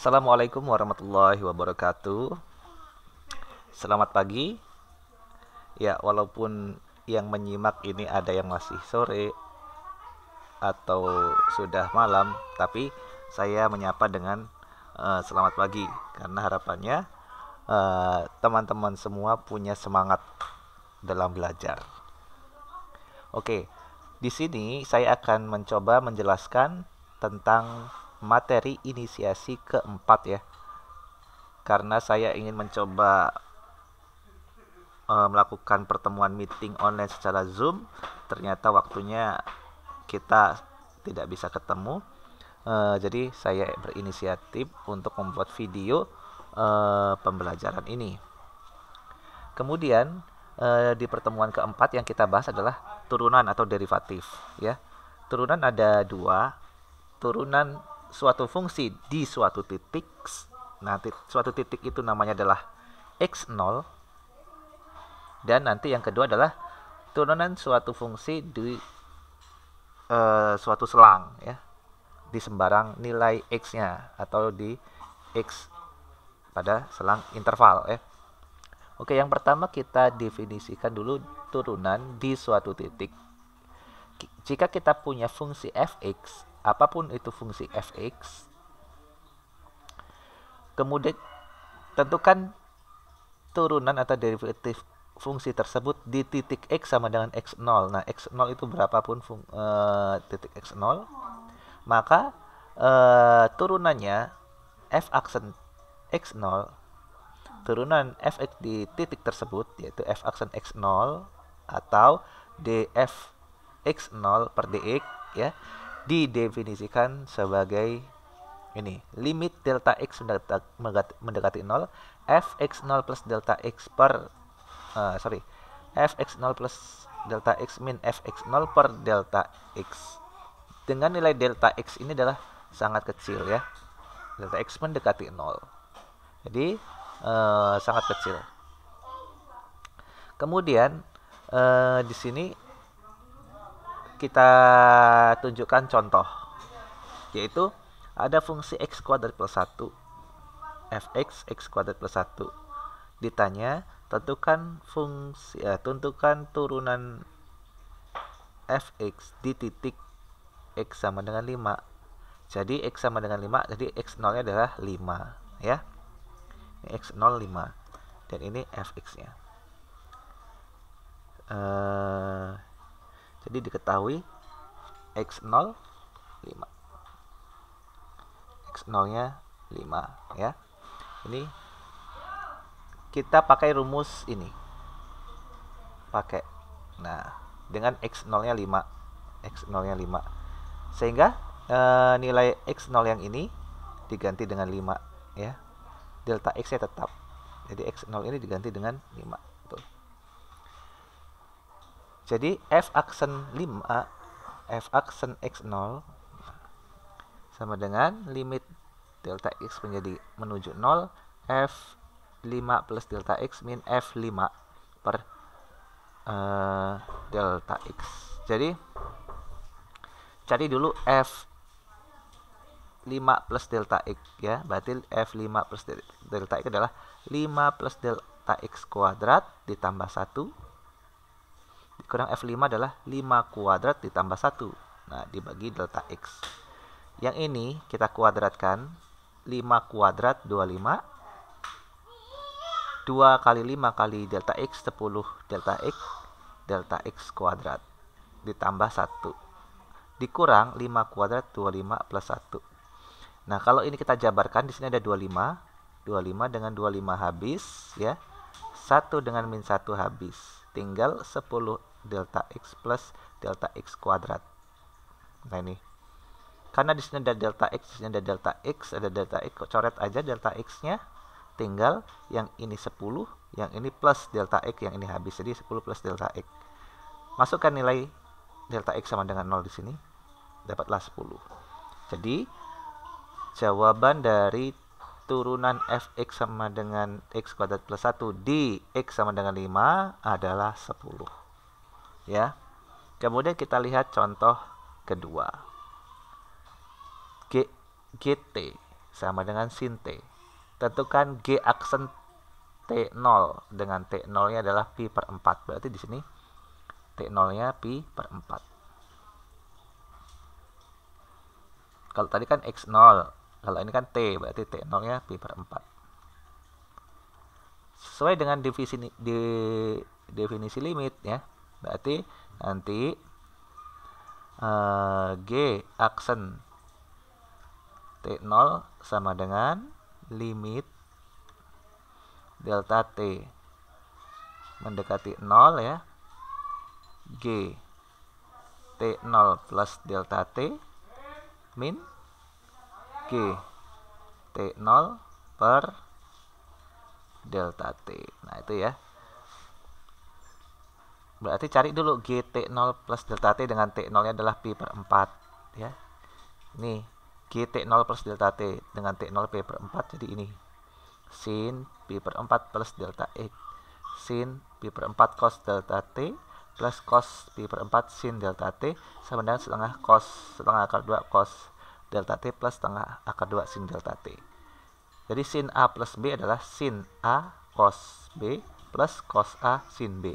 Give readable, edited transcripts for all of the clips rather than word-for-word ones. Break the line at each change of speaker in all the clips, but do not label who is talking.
Assalamualaikum warahmatullahi wabarakatuh. Selamat pagi. Ya, walaupun yang menyimak ini ada yang masih sore atau sudah malam, tapi saya menyapa dengan selamat pagi karena harapannya teman-teman semua punya semangat dalam belajar. Oke, di sini saya akan mencoba menjelaskan tentang materi inisiasi keempat ya. Karena saya ingin mencoba melakukan pertemuan meeting online secara Zoom, ternyata waktunya kita tidak bisa ketemu. Jadi saya berinisiatif untuk membuat video pembelajaran ini. Kemudian di pertemuan keempat yang kita bahas adalah turunan atau derivatif ya. Turunan ada dua, turunan suatu fungsi di suatu titik. Nah, suatu titik itu namanya adalah x0, dan nanti yang kedua adalah turunan suatu fungsi di suatu selang ya, di sembarang nilai x-nya atau di x pada selang interval ya. Oke, yang pertama kita definisikan dulu turunan di suatu titik. Jika kita punya fungsi fx, apapun itu fungsi fx, kemudian tentukan turunan atau derivatif fungsi tersebut di titik x sama dengan x0. Nah, x0 itu berapapun titik x0, maka turunannya f aksen x0, turunan fx di titik tersebut yaitu f aksen x0 atau df x0 per dx ya, didefinisikan sebagai ini: limit delta x mendekati 0, fx0 plus delta x per fx0 plus delta x min fx0 per delta x. Dengan nilai delta x ini adalah sangat kecil ya, delta x mendekati 0, jadi sangat kecil. Kemudian di sini kita tunjukkan contoh, yaitu ada fungsi x kuadrat plus 1 fx x kuadrat plus 1. Ditanya tentukan turunan fx di titik x sama dengan 5. Jadi x sama dengan 5, jadi x0 nya adalah 5 ya. Ini x0 5 dan ini fx-nya. Jadi diketahui x0 5. X0-nya 5 ya. Ini kita pakai rumus ini. Nah, dengan x0-nya 5. X0-nya 5. Sehingga nilai x0 yang ini diganti dengan 5 ya. Delta x-nya tetap. Jadi x0 ini diganti dengan 5. Tuh. Jadi f aksen 5, f aksen x0 sama dengan limit delta x menjadi menuju 0, f5 plus delta x min f5 per delta x. Jadi cari dulu f5 plus delta x ya. Berarti f5 plus delta x adalah 5 plus delta x kuadrat ditambah 1 dikurang f5 adalah 5 kuadrat ditambah 1. Nah, dibagi delta x. Yang ini kita kuadratkan, 5 kuadrat 25, 2 kali 5 kali delta x 10 delta x kuadrat ditambah 1 dikurang 5 kuadrat 25 plus 1. Nah, kalau ini kita jabarkan, di sini ada 25 dengan 25 habis ya. 1 dengan min 1 habis. Tinggal 10 delta x plus delta x kuadrat. Nah, ini karena di sini ada delta x, di sini ada delta x, coret aja delta x-nya. Tinggal yang ini 10, yang ini plus delta x, yang ini habis. Jadi 10 plus delta x. Masukkan nilai delta x sama dengan 0 di sini. Dapatlah 10. Jadi jawaban dari turunan fx sama dengan x kuadrat plus 1 di x sama dengan 5 adalah 10. Ya. Kemudian kita lihat contoh kedua. GT sama dengan sin T. Tentukan G aksen T0 dengan T0 nya adalah pi per 4. Berarti di sini T0 nya pi per 4. Kalau tadi kan X0, kalau ini kan T, berarti T0 nya pi per 4. Sesuai dengan definisi limit ya. Berarti nanti G aksen T0 sama dengan limit delta T mendekati 0 ya, G T0 plus delta T min G T0 per delta T. Nah itu ya. Berarti cari dulu G T0 plus delta T dengan T0 nya adalah pi per 4 ya. Ini G T0 plus delta T dengan T0 pi per 4, jadi ini sin pi per 4 plus delta X sin pi per 4 cos delta T plus cos pi per 4 sin delta T sama dengan setengah akar 2 cos delta T plus setengah akar 2 sin delta T. Jadi sin A plus B adalah sin A cos B plus cos A sin B.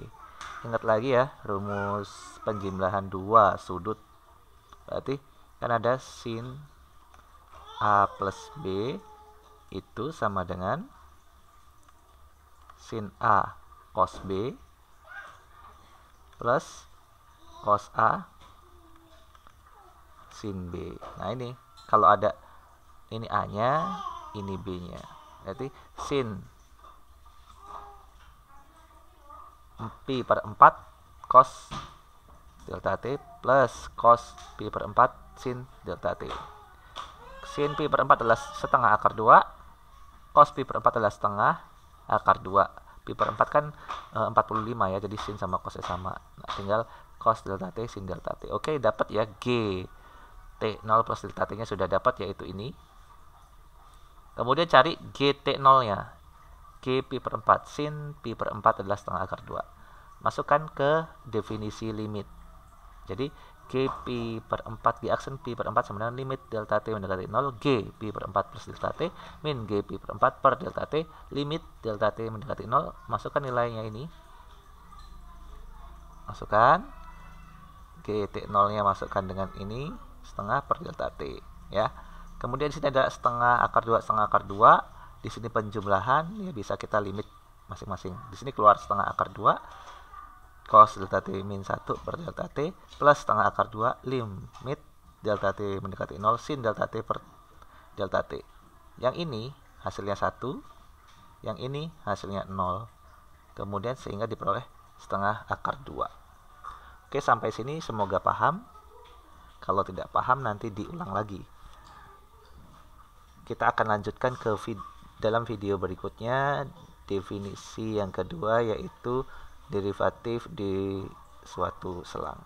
Ingat lagi ya, rumus penjumlahan dua sudut. Berarti kan ada sin A plus B itu sama dengan sin A cos B plus cos A sin B. Nah ini kalau ada ini A nya, ini B nya, berarti sin pi per 4 cos delta T plus cos pi per 4 sin delta T. Sin pi per 4 adalah setengah akar 2, cos pi per 4 adalah setengah akar 2. Pi per 4 kan 45 ya, jadi sin sama cosnya sama. Nah, tinggal cos delta T sin delta T. Oke, dapat ya G T0 plus delta T nya sudah dapat, yaitu ini. Kemudian cari G T0 nya. G pi per 4 sin pi per 4 adalah setengah akar 2. Masukkan ke definisi limit. Jadi G pi per 4, G aksen pi per 4 sama dengan limit delta T mendekati 0, G pi per 4 plus delta T min G pi per 4 per delta T, limit delta T mendekati 0. Masukkan nilainya ini. Masukkan G T0 nya, masukkan dengan ini setengah per delta T ya. Kemudian di sini ada setengah akar 2, setengah akar 2. Di sini penjumlahan ya, bisa kita limit masing-masing. Di sini keluar setengah akar 2 cos delta T min 1 per delta T plus setengah akar 2 limit delta T mendekati 0 sin delta T per delta T. Yang ini hasilnya 1, yang ini hasilnya 0. Kemudian sehingga diperoleh setengah akar 2. Oke, sampai sini semoga paham. Kalau tidak paham nanti diulang lagi. Kita akan lanjutkan ke dalam video berikutnya, definisi yang kedua, yaitu derivatif di suatu selang.